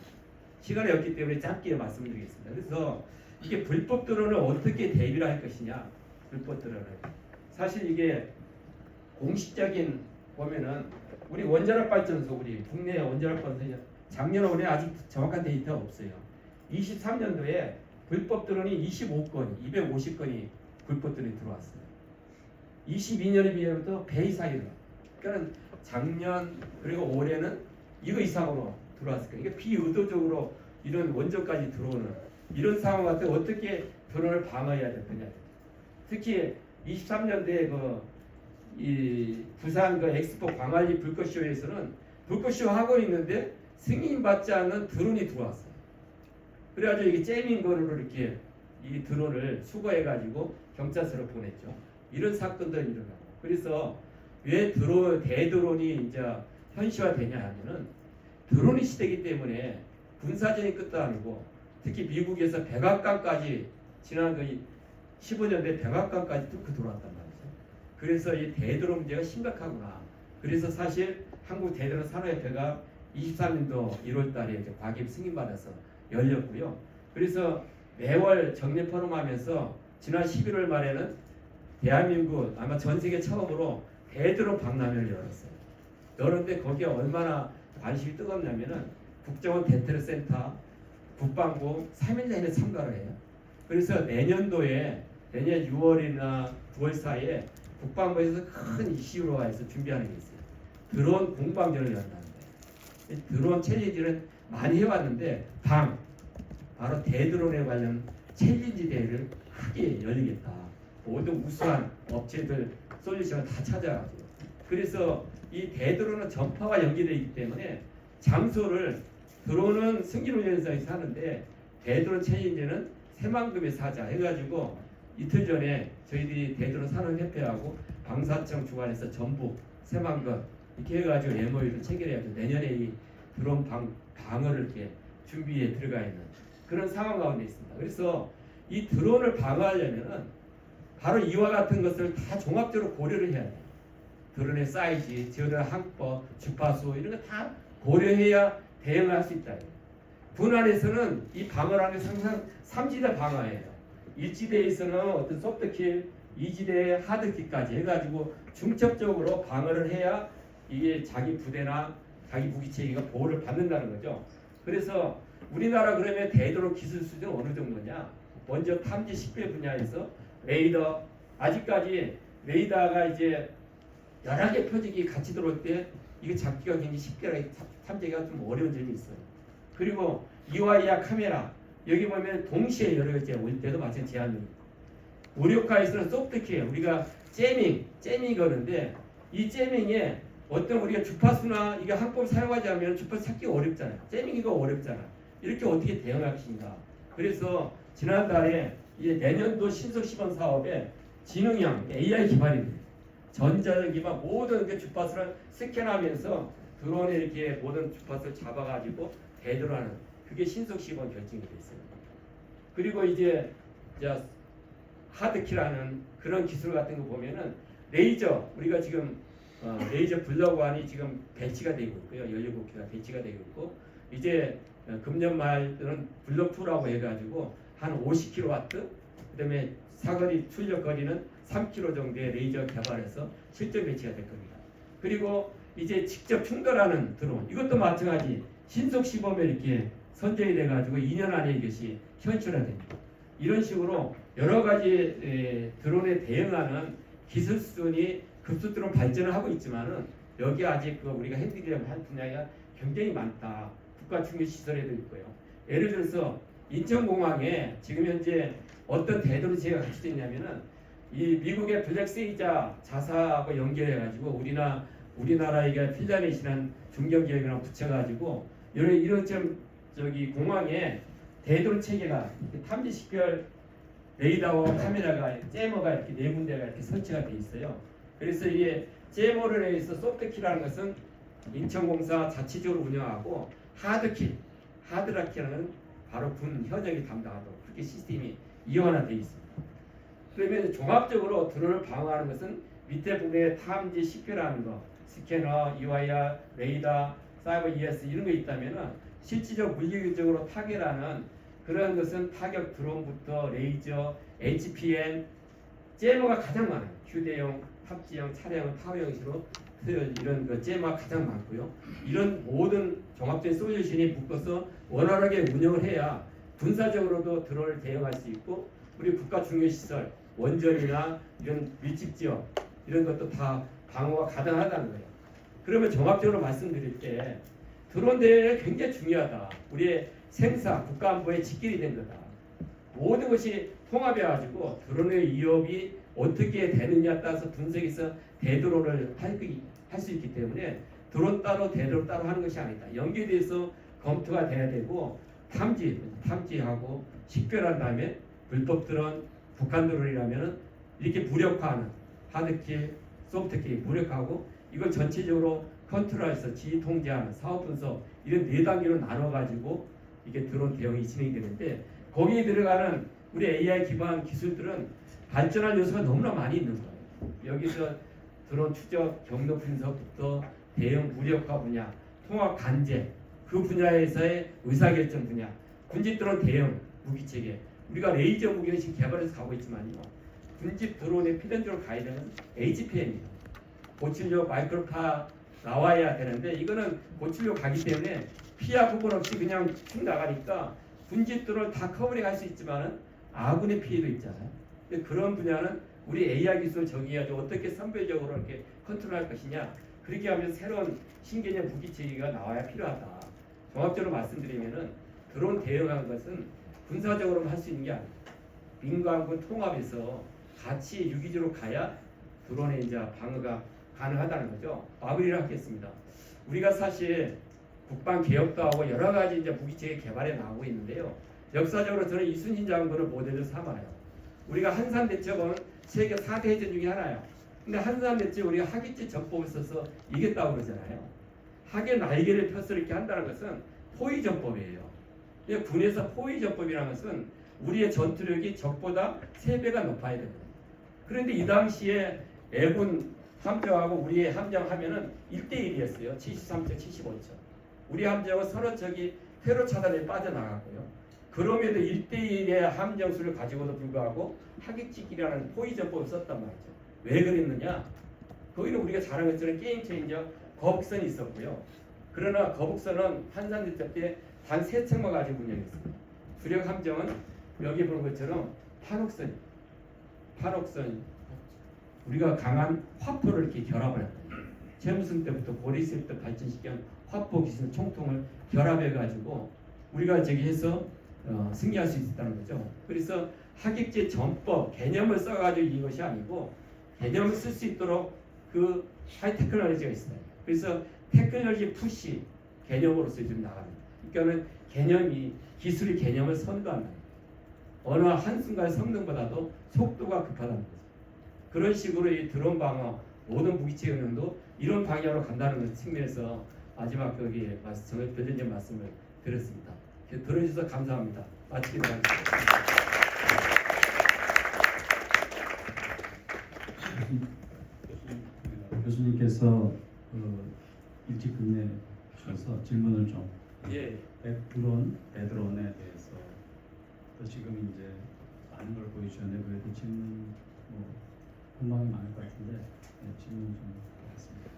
시간이 없기 때문에 짧게 말씀을 드리겠습니다. 그래서 이게 불법 드론을 어떻게 대비를 할 것이냐. 불법 드론을 사실 이게 공식적인 보면은 우리 원자력 발전소 우리 국내 원자력 발전소 작년 올해 아직 정확한 데이터가 없어요. 23년도에 불법 드론이 25건, 250건이 불법 드론이 들어왔어요. 22년에 비해서 배 이상이 들어. 그러니까 작년 그리고 올해는 이거 이상으로 들어왔을 거예요. 이게 비의도적으로 이런 원전까지 들어오는 이런 상황 같은 어떻게 드론을 방어해야 될 거냐. 특히 23년도에 이 부산 엑스포 광안리 불꽃쇼에서는 불꽃쇼 하고 있는데 승인받지 않는 드론이 들어왔어요. 그래가지고 이게 잼인거로 이렇게 이 드론을 수거해가지고 경찰서로 보냈죠. 이런 사건들이 일어나고. 그래서 왜 대드론이 이제 현실화되냐 하면은 드론이 시대이기 때문에 군사적인 끝도 아니고 특히 미국에서 백악관까지 지난 15년대 백악관까지 뚫고 들어왔단 말이죠. 그래서 이 대드론 문제가 심각하구나. 그래서 사실 한국 대드론 산업협회가 23년도 1월달에 이제 과기부 승인받아서 열렸고요. 그래서 매월 정례 포럼하면서 지난 11월 말에는 대한민국 아마 전 세계 처음으로 대드론 박람회를 열었어요. 그런데 거기에 얼마나 관심이 뜨겁냐면은 국정원 대테러센터 국방부 3일 내내 참가를 해요. 그래서 내년 6월이나 9월 사이에 국방부에서 큰 이슈로 해서 준비하는 게 있어요. 드론 공방전을 연다는 거예요. 드론 챌린지를 많이 해왔는데 바로 대드론에 관련 챌린지 대회를 크게 열리겠다. 모든 우수한 업체들 솔루션을 다 찾아가지고. 그래서 이 대드론은 전파와 연계되어 있기 때문에 장소를 드론은 승진훈련장에서 하는데 대드론 챌린지는 새만금에서 하자 해가지고 이틀 전에 저희들이 대드론 산업협회하고 방사청 주관해서 전북, 새만금 이렇게 해가지고 MOU를 체결해가지고 내년에 이 드론 방어를 이렇게 준비에 들어가 있는 그런 상황 가운데 있습니다. 그래서 이 드론을 방어하려면은 바로 이와 같은 것을 다 종합적으로 고려를 해야 돼요. 드론의 사이즈, 드론 항법, 주파수 이런 거 다 고려해야 대응을 할 수 있다. 분할에서는 이 방어라는 게 항상 3지대 방어예요. 1지대에서는 어떤 소프트킬, 2지대 하드킬까지 해가지고 중첩적으로 방어를 해야 이게 자기 부대나 자기 무기 체계가 보호를 받는다는 거죠. 그래서 우리나라 그러면 대드론 기술 수준은 어느 정도냐? 먼저 탐지 식별 분야에서 레이더 아직까지 레이더가 이제 여러 개 표적이 같이 들어올 때 이게 잡기가 굉장히 쉽게 탐지가 좀 어려운 점이 있어요. 그리고 이와 이하 카메라 여기 보면 동시에 여러 가지 올 때도 마찬가지 제한이 무력화에서는 소프트킬 우리가 잼밍 거는데 이 잼밍에 어떤 우리가 주파수나 이게 항법을 사용하지 않으면 주파수 찾기가 어렵잖아요. 잼밍이가 어렵잖아. 이렇게 어떻게 대응할 것인가. 그래서 지난달에 이제 내년도 신속 시범 사업에 지능형 AI 기반이 돼요. 전자적 기반 모든 그 주파수를 스캔하면서 드론에 이렇게 모든 주파수를 잡아가지고 대드론하는 그게 신속 시범 결정이 됐어요. 그리고 이제 하드키라는 그런 기술 같은 거 보면은 레이저 우리가 지금 레이저 블럭1이 지금 배치가 되고 있고요. 17개가 배치가 되고 있고 이제 금년 말은 블럭2라고 해가지고 한 50kW 그다음에 사거리 출력 거리는 3km 정도의 레이저 개발해서 실전 배치가 될 겁니다. 그리고 이제 직접 충돌하는 드론 이것도 마찬가지 신속 시범에 이렇게 선정이 돼가지고 2년 안에 이것이 현실화됩니다. 이런 식으로 여러 가지 드론에 대응하는 기술 수준이 급속도로 발전을 하고 있지만은 여기 아직 우리가 핸들이라고 할 분야가 굉장히 많다. 국가 중요 시설에도 있고요. 예를 들어서 인천공항에 지금 현재 어떤 대드론 제가 같이 됐냐면은 이 미국의 블랙세이자 자사하고 연결해가지고 우리나라에게 필라넷이라는 중견기업이랑 붙여가지고 이런 저기 공항에 대드론 체계가 탐지식별 레이더와 카메라가 제머가 이렇게 네 군데가 이렇게 설치가 돼 있어요. 그래서 이게 제머를 해서 소프트키라는 것은 인천공사 자체적으로 운영하고 하드라키라는 바로 군 현역이 담당하도록 그렇게 시스템이 이용화돼 있습니다. 그러면 종합적으로 드론을 방어하는 것은 밑에 부분에 탐지 식별하는 거, 스캐너, EYR, 레이더, 사이버 ES 이런 거 있다면은 실질적 물리적으로 타격하는 그런 것은 타격 드론부터 레이저, HPN, 제머가 가장 많아요. 휴대용, 탑지형, 차량용, 타워형식으로 이런 그 제머가 가장 많고요. 이런 모든 종합적인 솔루션이 묶어서 원활하게 운영을 해야 군사적으로도 드론을 대응할 수 있고 우리 국가 중요시설, 원전이나 이런 밀집지역 이런 것도 다 방어가 가능하다는 거예요. 그러면 종합적으로 말씀드릴 때 드론 대응이 굉장히 중요하다. 우리의 생사, 국가안보의 직결이 된 거다. 모든 것이 통합해가지고 드론의 위협이 어떻게 되느냐에 따라서 분석해서 대드론을 할 수 있기 때문에 드론 따로 대드론 따로 하는 것이 아니다. 연계돼서 검토가 돼야 되고 탐지하고 식별한 다음에 불법 드론, 북한 드론이라면은 이렇게 무력화하는 하드킬, 소프트킬 무력화하고 이걸 전체적으로 컨트롤해서 지휘 통제하는 사업 분석 이런 네 단계로 나눠가지고 이게 드론 대응이 진행되는데 거기에 들어가는 우리 AI 기반 기술들은 발전할 요소가 너무나 많이 있는 거예요. 여기서 드론 추적, 경로 분석부터 대응 무력화 분야, 통합 관제 그 분야에서의 의사결정 분야, 군집 드론 대응 무기 체계 우리가 레이저 무기를 지금 개발해서 가고 있지만요. 군집 드론의 필연적으로 가야 되는 HPM입니다. 고출력 마이크로파 나와야 되는데 이거는 고출력 가기 때문에 피하 구분 없이 그냥 쭉 나가니까 군집 드론 다 커버링 할 수 있지만은 아군의 피해도 있잖아요. 근데 그런 분야는 우리 AI 기술 정의해가지고 어떻게 선별적으로 이렇게 컨트롤할 것이냐 그렇게 하면 새로운 신개념 무기 체계가 나와야 필요하다. 종합적으로 말씀드리면은 드론 대응하는 것은 군사적으로만 할 수 있는 게 아니에요. 민간군 통합해서 같이 유기적으로 가야 드론의 이제 방어가 가능하다는 거죠. 마무리를 하겠습니다. 우리가 사실 국방 개혁도 하고 여러 가지 이제 무기체계 개발에 나오고 있는데요. 역사적으로 저는 이순신 장군을 모델로 삼아요. 우리가 한산 대첩은 세계 4대 해전 중에 하나예요. 근데 한산 대첩 우리가 하객지 전법을 써서 이겼다고 그러잖아요. 하객 날개를 펴서 이렇게 한다는 것은 포위 전법이에요. 군에서 포위 전법이라는 것은 우리의 전투력이 적보다 3배가 높아야 됩니다. 그런데 이 당시에 애군 함정하고 우리의 함정 하면은 1대1이었어요. 73척, 75척. 우리 함정은 서로 저기 테러 차단에 빠져나갔고요. 그럼에도 1대1의 함정 수를 가지고도 불구하고 하객지기라는 포위 전법을 썼단 말이죠. 왜 그랬느냐? 거기는 우리가 잘 아는 것처럼 게임 체인저 거북선이 있었고요. 그러나 거북선은 한산대첩 때 단 3척만 가지고 운영했습니다. 주력 함정은 여기 보는 것처럼 판옥선 우리가 강한 화포를 이렇게 결합을 했거든요. 최무승 때부터 고려 있을 때 발전시킨 화포 기술 총통을 결합해 가지고 우리가 저기 해서 승리할 수 있었다는 거죠. 그래서 하객제 전법 개념을 써가지고 이긴 것이 아니고 개념을 쓸 수 있도록 그 하이 테크놀로지가 있어요. 그래서 테크놀로지 푸시 개념으로서 좀 나갑니다. 그러니까는 개념이 기술이 개념을 선도한다. 어느 한순간 성능보다도 속도가 급하다는 거죠. 그런 식으로 이 드론 방어 모든 무기체 운영도 이런 방향으로 간다는 측면에서 마지막 거기에 정말 변전적 말씀을 드렸습니다. 들어주셔서 감사합니다. 마치도록 하겠습니다. 교수님께서 일찍 끝내 주셔서 질문을 좀 예. 배드론에 대해서 또 지금 이제 많은 걸 보여주셨는데 그래도 질문 궁금한 게 많을 것 같은데 질문 좀 하겠습니다.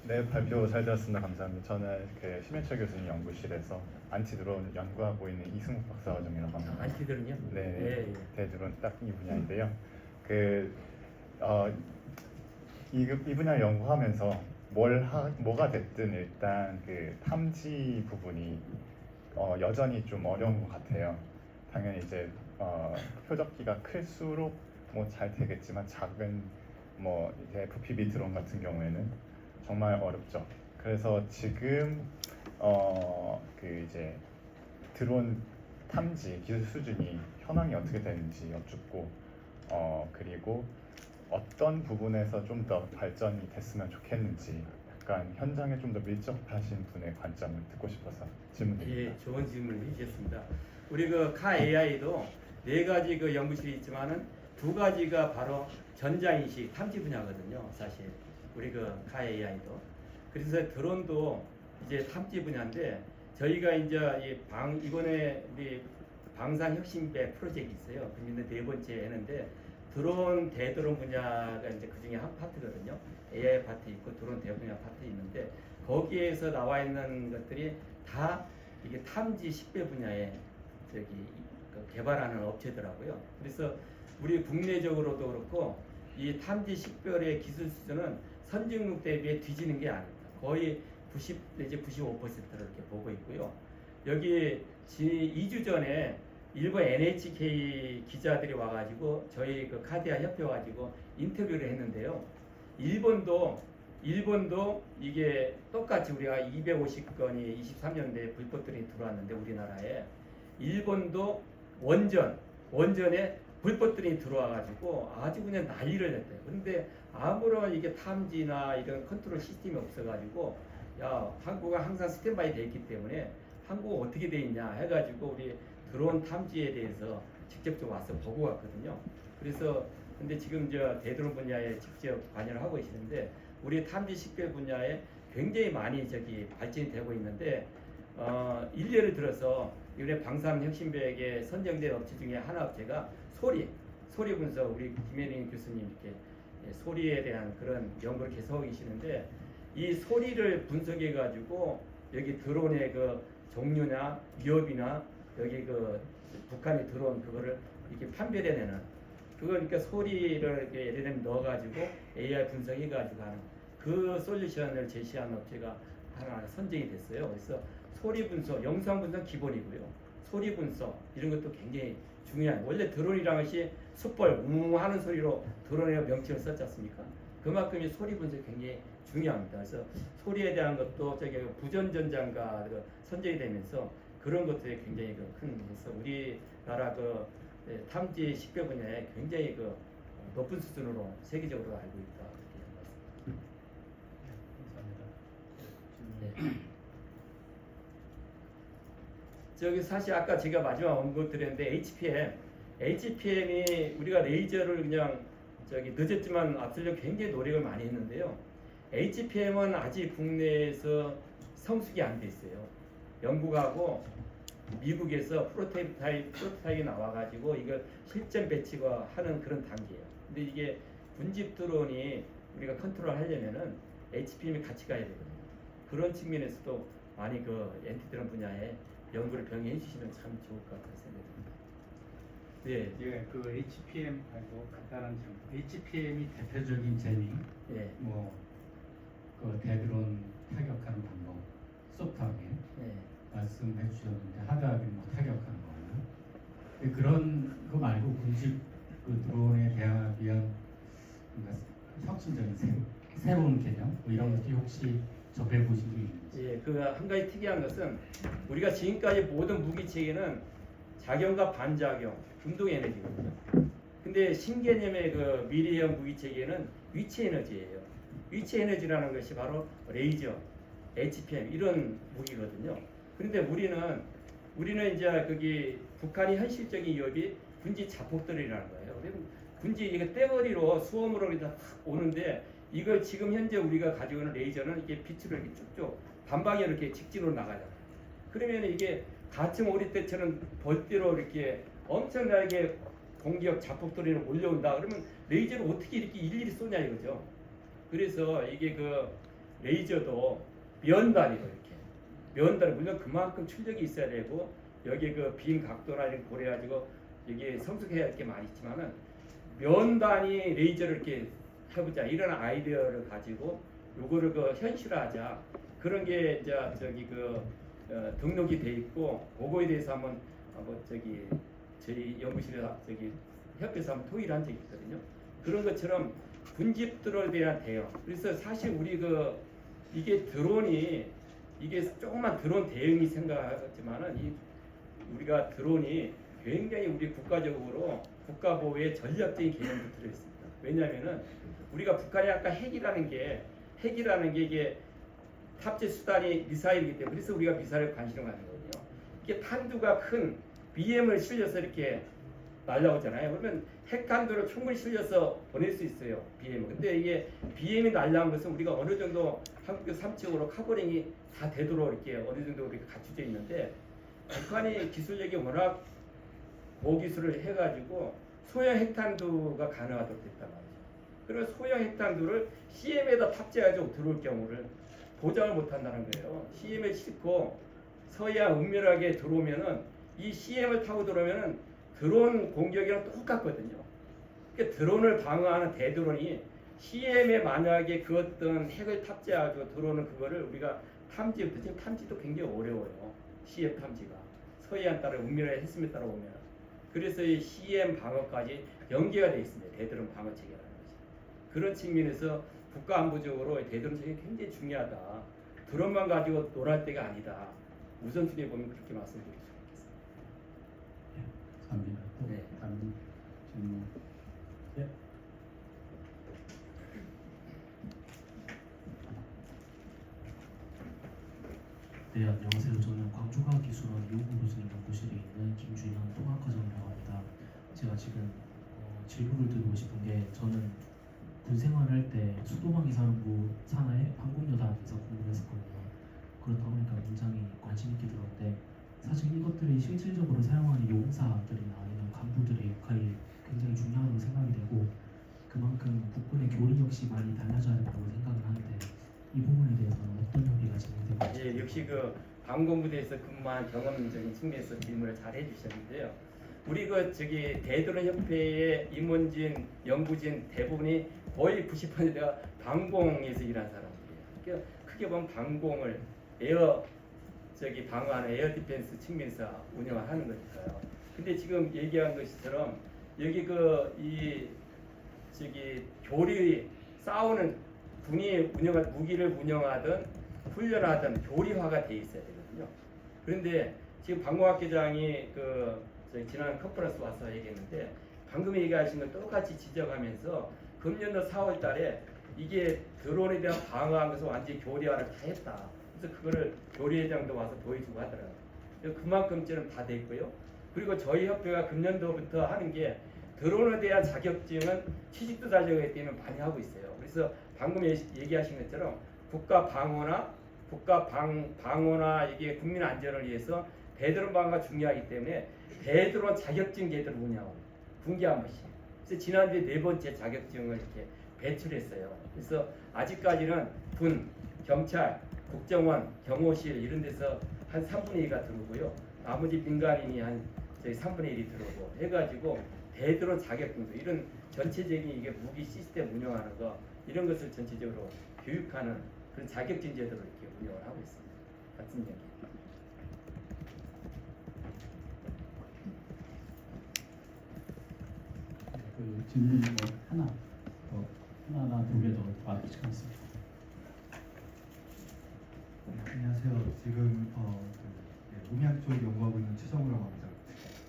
네, 발표 잘 들었습니다. 감사합니다. 저는 그 심해철 교수님 연구실에서 안티드론 연구하고 있는 이승욱 박사과정이라고 합니다. 안티드론이요? 네, 대드론 딱 이 분야인데요. 이 분야 연구하면서 뭐가 됐든 일단 그 탐지 부분이 여전히 좀 어려운 것 같아요. 당연히 이제 표적기가 클수록 뭐 잘 되겠지만 작은 뭐 이제 FPV 드론 같은 경우에는 정말 어렵죠. 그래서 지금 그 이제 드론 탐지 기술 수준이 현황이 어떻게 되는지 여쭙고 그리고 어떤 부분에서 좀 더 발전이 됐으면 좋겠는지 약간 현장에 좀 더 밀접하신 분의 관점을 듣고 싶어서 질문드립니다. 예, 좋은 질문을 해주셨습니다. 우리 그 카 AI도 네 가지 그 연구실이 있지만은 두 가지가 바로 전자인식 탐지 분야거든요. 사실 우리 그 카 AI도 그래서 드론도 이제 탐지 분야인데 저희가 이제 이번에 우리 방산혁신배 프로젝트 있어요. 그러면 네 번째 했는데 드론 대드론 분야가 이제 그 중에 한 파트거든요. AI 파트 있고 드론 대분야 파트 있는데 거기에서 나와 있는 것들이 다 이게 탐지 식별 분야에 개발하는 업체더라고요. 그래서 우리 국내적으로도 그렇고 이 탐지 식별의 기술 수준은 선진국 대비에 뒤지는 게 아닙니다. 거의 90 내지 95%를 이렇게 보고 있고요. 여기 2주 전에 일본 NHK 기자들이 와가지고 저희 그 카디아 협회 와가지고 인터뷰를 했는데요. 일본도 이게 똑같이 우리가 250건이 23년도에 불법들이 들어왔는데 우리나라에 일본도 원전에 불법들이 들어와가지고 아주 그냥 난리를 냈대요. 그런데 아무런 이게 탐지나 이런 컨트롤 시스템이 없어가지고 야 한국은 항상 스탠바이 돼 있기 때문에 한국 어떻게 돼 있냐 해가지고 우리 드론 탐지에 대해서 직접적으로 와서 보고 갔거든요. 그래서 근데 지금 저 대드론 분야에 직접 관여를 하고 계시는데 우리 탐지 식별 분야에 굉장히 많이 발전이 되고 있는데 일례를 들어서 이번에 방산혁신배에게 선정된 업체 중에 하나 업체가 소리 분석 우리 김혜린 교수님 이렇게 소리에 대한 그런 연구를 계속하고 계시는데 이 소리를 분석해 가지고 여기 드론의 그 종류나 위협이나 여기 그 북한이 들어온 그거를 이렇게 판별해내는 그러니까 소리를 이렇게 예를 들면 넣어가지고 AI 분석해가지고 하는 그 솔루션을 제시한 업체가 하나 선정이 됐어요. 그래서 소리 분석, 영상 분석 기본이고요. 소리 분석 이런 것도 굉장히 중요한. 원래 드론이라는 것이 숯벌 하는 소리로 드론의 명칭을 썼지 않습니까? 그만큼 이 소리 분석이 굉장히 중요합니다. 그래서 소리에 대한 것도 부전전장과 선정이 되면서 그런 것들이 굉장히 큰 그래서 우리나라 탐지 식별 분야에 굉장히 높은 수준으로 세계적으로 알고 있다 이렇게 말씀드립니다. 네. 저기 사실 아까 제가 마지막 언급 드렸는데 HPM이 우리가 레이저를 그냥 늦었지만 앞서려고 굉장히 노력을 많이 했는데요. HPM은 아직 국내에서 성숙이 안 돼 있어요. 영국하고 미국에서 프로토타입이 나와가지고 이걸 실전 배치가 하는 그런 단계예요. 근데 이게 군집 드론이 우리가 컨트롤 하려면은 HPM이 같이 가야 되거든요. 그런 측면에서도 많이 엔티 드론 분야에 연구를 병행해 주시면 참 좋을 것 같다는 생각이 듭니다. 예, 그 HPM 말고 간단한 질문. HPM이 대표적인 재미, 예. 그 대드론 타격하는 방법, 소프트하게 예. 말씀해 주셨는데 하드하게 타격하는 거는 그런 거 말고 군집 그 드론에 대한 혁신적인 새로운 개념 이런 것들이 혹시 접해 보신 게 있는지? 예, 한 가지 특이한 것은 우리가 지금까지 모든 무기 체계는 작용과 반작용, 운동 에너지거든요. 근데 신개념의 미래형 무기 체계는 위치 에너지예요. 위치 에너지라는 것이 바로 레이저, HPM 이런 무기거든요. 그런데 우리는 이제 북한이 현실적인 위협이 군지 자폭들이라는 거예요. 군지 이게 떼거리로 수험으로 탁 오는데 이걸 지금 현재 우리가 가지고 있는 레이저는 이게 빛으로 이렇게 쭉쭉 반방에 이렇게 직진으로 나가잖아요. 그러면 이게 가층 오리 때처럼 벌떼로 이렇게 엄청나게 공격 자폭들이 몰려온다. 그러면 레이저를 어떻게 이렇게 일일이 쏘냐 이거죠. 그래서 이게 레이저도 면단위로 이렇게 면단 물론 그만큼 출력이 있어야 되고 여기 빈 각도나 이런 거 고려해가지고 여기 성숙해야 할 게 많이 있지만은 면단위 레이저를 이렇게 해보자 이런 아이디어를 가지고 요거를 그 현실화하자 그런 게 이제 저기 그 등록이 돼 있고 그거에 대해서 한번 저기 저희 연구실에 저기 협회에서 한번 토의를 한 적이 있거든요. 그런 것처럼 군집 드론에 대한 대응. 그래서 사실 우리 그 이게 드론이 이게 조그만 드론 대응이 생각하지만은 이 우리가 드론이 굉장히 우리 국가적으로 국가 보호의 전략적인 개념도 들어 있습니다. 왜냐하면은 우리가 북한이 아까 핵이라는 게 이게 탑재 수단이 미사일이기 때문에 그래서 우리가 미사일에 관심을 갖는 거거든요. 이게 탄두가 큰 BM을 실려서 이렇게 날라오잖아요. 그러면 핵탄두를 충분히 실려서 보낼 수 있어요. BM은. 근데 이게 BM이 날라온 것은 우리가 어느 정도 한국의 삼척으로 카버링이 다 되도록 이렇게 어느 정도 이렇게 갖춰져 있는데 북한이 기술력이 워낙 고기술을 해가지고 소형 핵탄두가 가능하도록 됐단 말이죠. 그러면 소형 핵탄두를 CM에다 탑재해가지고 들어올 경우를 보장을 못한다는 거예요. CM에 싣고 서해안 은밀하게 들어오면은 이 CM을 타고 들어오면은 드론 공격이랑 똑같거든요. 그러니까 드론을 방어하는 대드론이 CM에 만약에 그 어떤 핵을 탑재하고 들어오는 그거를 우리가 탐지부터 지금 탐지도 굉장히 어려워요. CM 탐지가 서해안 따라 은밀하게 했음에 따라 보면 그래서 이 CM 방어까지 연계가 되어 있습니다. 대드론 방어 체계라는 것이. 그런 측면에서 국가안보적으로 대드론 체계 굉장히 중요하다. 드론만 가지고 놀할 때가 아니다. 우선순위에 보면 그렇게 말씀드릴 수 있겠습니다. 감사합니다. 또 네. 다른 질문. 예. 네, 안녕하세요. 저는 광주과학기술원 이용구교수님 연구실에 있는 김준현 통합과정이라고 합니다. 제가 지금 질문을 드리고 싶은 게 저는 군 생활할 때 수도방위사령부 산하의 항공여단에서 근무했었거든요. 그렇다 보니까 굉장히 관심 있게 들었는데 사실 이것들이 실질적으로 사용하는 용사들이나 아니면 간부들의 역할이 굉장히 중요하다고 생각이 되고 그만큼 국군의 교리 역시 많이 달라져야 된다고 생각을 하는데 이 부분에 대해서는 어떤 협의가 진행되고 있는지. 예, 역시 그 방공부대에서 근무한 경험적인 측면에서 질문을 잘 해주셨는데요. 우리 그 저기 대드론 협회의 임원진, 연구진 대부분이 거의 90%가 방공에서 일한 사람들이에요. 그러니까 크게 보면 방공을 방어하는 에어 디펜스 측면에서 운영을 하는 거니까요. 근데 지금 얘기한 것처럼 여기 교리 싸우는 군이 무기를 운영하든 훈련하든 교리화가 돼 있어야 되거든요. 그런데 지금 방공학계장이 지난 컨퍼런스 와서 얘기했는데 방금 얘기하신 걸 똑같이 지적하면서 금년도 4월달에 이게 드론에 대한 방어한 것을 완전히 교리화를 다 했다. 그래서 그거를 교리회장도 와서 보여주고 하더라고요. 그만큼쯤은 다 됐고요. 그리고 저희 협회가 금년도부터 하는 게 드론에 대한 자격증은 취직도 자격에 때문에 많이 하고 있어요. 그래서 방금 얘기하신 것처럼 방어나 이게 국민 안전을 위해서 대드론 방어가 중요하기 때문에 대드론 자격증 제도를 운영하고 분기 한 번씩. 그래서 지난주에 4번째 자격증을 이렇게 배출했어요. 그래서 아직까지는 군, 경찰, 국정원, 경호실 이런 데서 한 3분의 2가 들어오고요. 나머지 민간인이 한 3분의 1이 들어오고 해가지고 대드론 자격증도 이런 전체적인 이게 무기 시스템 운영하는 거 이런 것을 전체적으로 교육하는 그런 자격증 제도를 이렇게 운영을 하고 있습니다. 같은 얘기. 그 질문 하나나 두 개 더 받으시겠습니다. 안녕하세요. 지금 음향 쪽 연구하고 있는 최정우라고 합니다.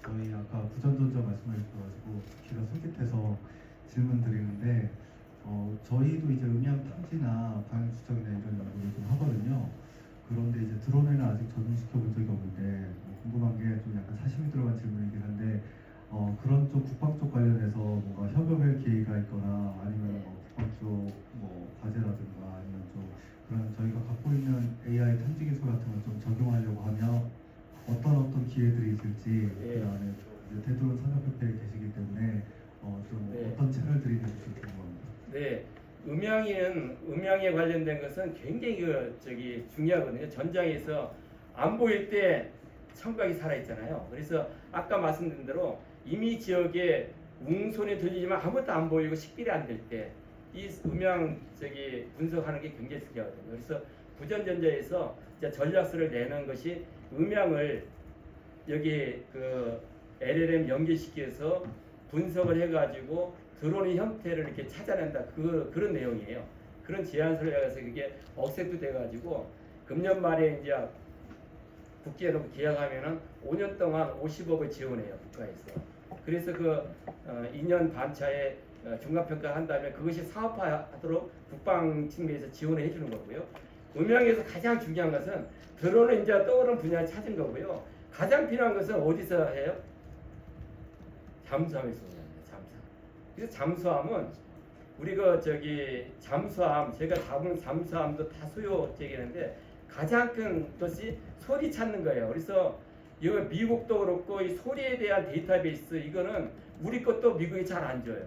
저희 아까 부전전자 말씀해 주셔가지고 귀가 솔깃해서 질문 드리는데 저희도 이제 음향 탐지나 방향 추적이나 이런 연구를 좀 하거든요. 그런데 이제 드론에는 아직 적용시켜 본 적이 없는데 궁금한 게 좀 약간 사심이 들어간 질문이긴 한데 그런 쪽 국방 쪽 관련해서 뭔가 협업할 기회가 있거나 아니면 국방 쪽 과제라든가 아니면 좀 그런 저희가 갖고 있는 AI 탐지 기술 같은 걸 좀 적용하려고 하면 어떤 기회들이 있을지 예. 그 안에 이제 대드론 산업협회에 계시기 때문에 좀 네. 어떤 채널들이 될지 궁금합니다. 네, 음향에 관련된 것은 굉장히 중요하거든요. 전장에서 안 보일 때 청각이 살아 있잖아요. 그래서 아까 말씀드린 대로 이미 지역에 웅손이 들리지만 아무것도 안 보이고 식별이 안 될 때 이 음향 분석하는 게 굉장히 중요하거든요. 그래서 부전전자에서 이제 전략서를 내는 것이 음향을 여기 그 LLM 연계시켜서 분석을 해가지고 드론의 형태를 이렇게 찾아낸다. 그런 내용이에요. 그런 제안서를 해서 그게 억셉트 돼가지고 금년 말에 이제 국제로 계약하면은 5년 동안 50억을 지원해요, 국가에서. 그래서 그 2년 반 차에 중간평가 한 다음에 그것이 사업화하도록 국방 측면에서 지원을 해주는 거고요. 음향에서 가장 중요한 것은 드론은 이제 떠오르는 분야를 찾은 거고요. 가장 필요한 것은 어디서 해요? 잠수함에서 합니다. 잠수함. 그래서 잠수함은 우리가 잠수함, 제가 잡은 잠수함도 다 소요되겠는데 가장 큰 것이 소리 찾는 거예요. 그래서 이거 미국도 그렇고 이 소리에 대한 데이터베이스 이거는 우리 것도 미국이 잘 안 줘요.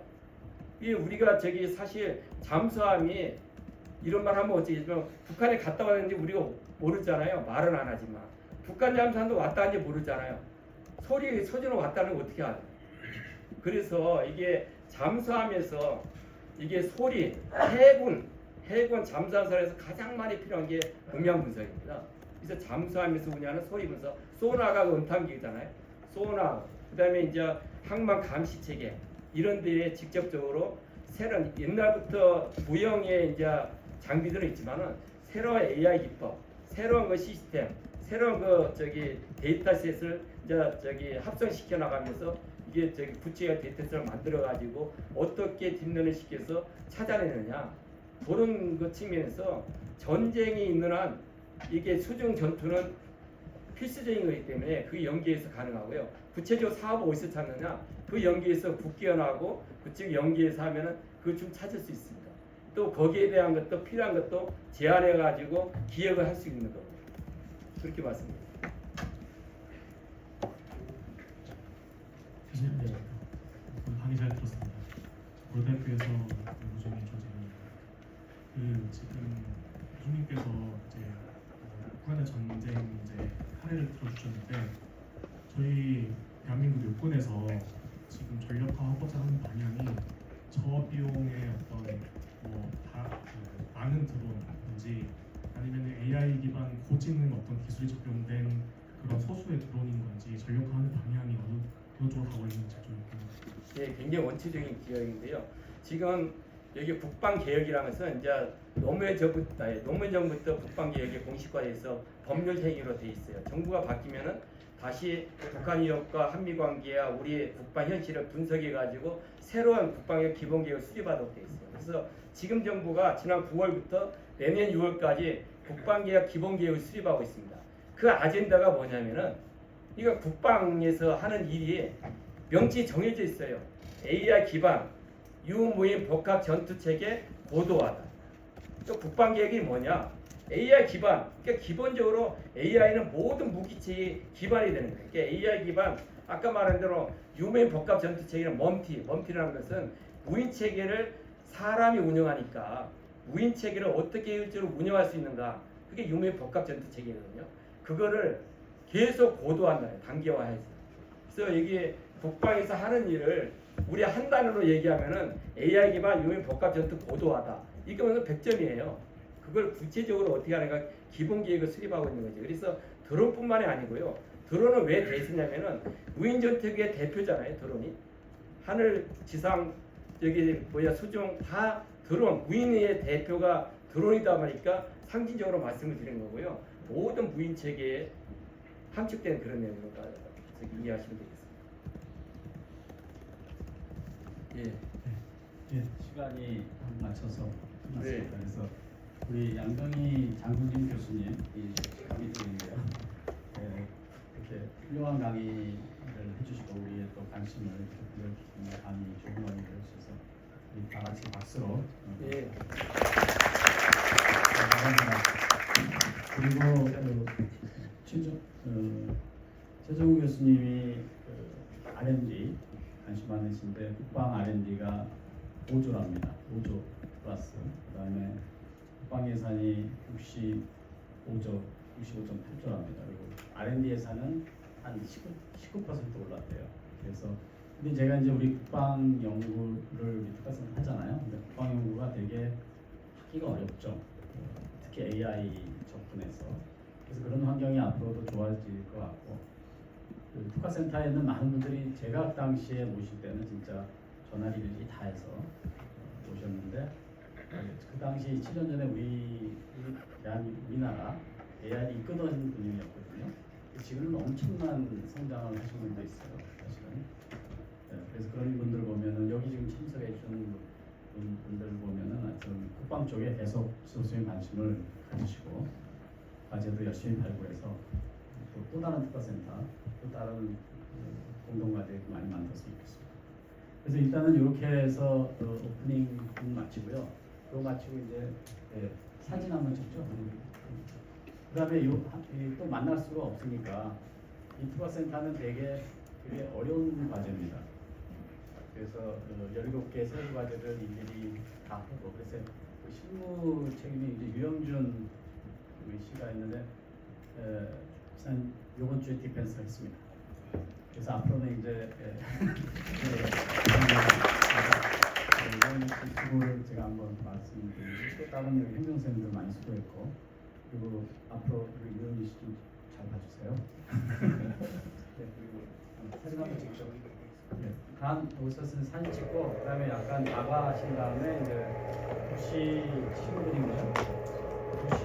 이 우리가 사실 잠수함이 이런 말 하면 어찌겠지만 북한에 갔다 왔는지 우리가 모르잖아요. 말은 안 하지만 북한 잠수함도 왔다 갔는지 모르잖아요. 소리는 왔다는 거 어떻게 알아요? 그래서 이게 잠수함에서 이게 소리 해군 잠수함선에서 가장 많이 필요한 게 음향 분석입니다. 그래서 잠수함에서 운영하는 소리 분석, 소나가 음탐기잖아요. 소나, 그다음에 이제 항만 감시 체계 이런 데에 직접적으로 새로운 옛날부터 무형의 이제 장비들은 있지만은 새로운 AI 기법, 새로운 그 시스템, 새로운 데이터셋을 이제 합성시켜 나가면서 이게 구체화 데이터셋을 만들어 가지고 어떻게 딥러닝 시켜서 찾아내느냐 그런 그 측면에서 전쟁이 있는 한 이게 수중 전투는 필수적인 거기 때문에 그 연계에서 가능하고요. 구체적으로 사업을 어디서 찾느냐 그 연계에서 국기연하고 그쪽 연계에서 하면은 그 좀 찾을 수 있습니다. 또 거기에 대한 것도 필요한 것도 제안해 가지고 기획을 할 수 있는 거고 그렇게 봤습니다. 교수님, 네. 강의 잘 들었습니다. 고려대학교에서 연구 중인 조직입니다. 지금 교수님께서 이제 우크라이나 전쟁 사례를 들어주셨는데 저희 대한민국 여권에서 지금 전력화하고자 하는 방향이 저비용의 어떤 많은 드론인지 아니면 AI 기반 고지능 어떤 기술이 적용된 그런 소수의 드론인 건지 전력화하는 방향이 어느 쪽으로 가고 있는지 좀 궁금합니다. 예, 굉장히 원초적인 기획인데요. 지금 여기 국방개혁이라는 것은 이제 노무현 정부부터 국방개혁이 공식화돼서 법률 행위로 돼 있어요. 정부가 바뀌면은 다시 북한 위협과 한미 관계와 우리 국방 현실을 분석해 가지고 새로운 국방의 기본 계획을 수립하도록 돼 있어요. 그래서 지금 정부가 지난 9월부터 내년 6월까지 국방개혁 기본 계획을 수립하고 있습니다. 그 아젠다가 뭐냐면은 이거 국방에서 하는 일이 명칭이 정해져 있어요. AI 기반 유무인 복합 전투 체계 고도화다. 또 국방계획이 뭐냐? AI 기반. 그러니까 기본적으로 AI는 모든 무기체의 기반이 되는 거예요. 그러니까 AI 기반. 아까 말한 대로 유무인 복합 전투 체계는 멈티라는 것은 무인 체계를 사람이 운영하니까 무인 체계를 어떻게 효율적으로 운영할 수 있는가? 그게 유무인 복합 전투 체계거든요. 그거를 계속 고도화한다. 단계화해서. 그래서 이게 국방에서 하는 일을 우리 한 단어로 얘기하면은 AI 기반 유인 복합 전투 고도화다. 이게 무슨 100점이에요. 그걸 구체적으로 어떻게 하는가 기본 계획을 수립하고 있는 거죠. 그래서 드론뿐만이 아니고요. 드론은 왜 대세냐면은 무인 전투기의 대표잖아요. 드론이 하늘, 지상, 수중 다 드론 무인의 대표가 드론이다 보니까 상징적으로 말씀을 드린 거고요. 모든 무인 체계에 함축된 그런 내용으로 이해하시면 되겠습니다. 예, 시간이 맞춰서 끝났습니다. 네. 그래서 우리 양정희 장군님 교수님 이 강의 중인데요. 이렇게 훌륭한 강의를 해주시고 우리의 또 관심을 불러주시는 강의 좋은 강의 되어주셔서 우리 다 같이 박수로 예. 감사합니다. 그리고 최정우 교수님이 R&D 관심 많으신데 국방 R&D가 5조랍니다. 5조 플러스. 그다음에 국방 예산이 65.8조랍니다. 그리고 R&D 예산은 한 19% 올랐대요. 그래서 근데 제가 이제 우리 국방 연구를 우리 특화센터 하잖아요. 근데 국방 연구가 되게 하기가 어렵죠. 특히 AI 접근해서. 그래서 그런 환경이 앞으로도 좋아질 것 같고, 그 특화센터에 있는 많은 분들이 제가 그 당시에 모실 때는 진짜 전화리를 다 해서 모셨는데, 그 당시 7년 전에 우리나라 AI를 이끌어가는 분이었거든요. 지금은 엄청난 성장을 하신 분도 있어요, 사실은. 그래서 그런 분들 보면은 여기 지금 참석해 주는 분들 보면은 하여튼 국방 쪽에 계속 지속적인 관심을 가지시고 과제도 열심히 발굴해서 또 다른 특화센터, 또 다른 공동과제 많이 만들었으면 좋겠습니다. 그래서 일단은 이렇게 해서 오프닝 마치고요. 그거 마치고 이제 사진 한번 찍죠. 그다음에 또 만날 수가 없으니까 이 특화센터는 되게 어려운 과제입니다. 그래서 17개 세부 과제를 일일이 다 하고, 그래서 그 실무 책임이 이제 유영준 씨가 있는데 이번 주에 디펜스를 했습니다. 그래서 앞으로는 이제 이번 수고를 제가 한번 말씀드리고, 또 다른 여기 행정생들 많이 수고했고, 그리고 앞으로 우리 유영준 씨 좀 잘 봐주세요. 네, 그리고 사진 한번 찍죠. 네, 단 오셔서 사진 찍고, 그다음에 약간 나가신 다음에 이제 혹시 친구분인가요? 혹시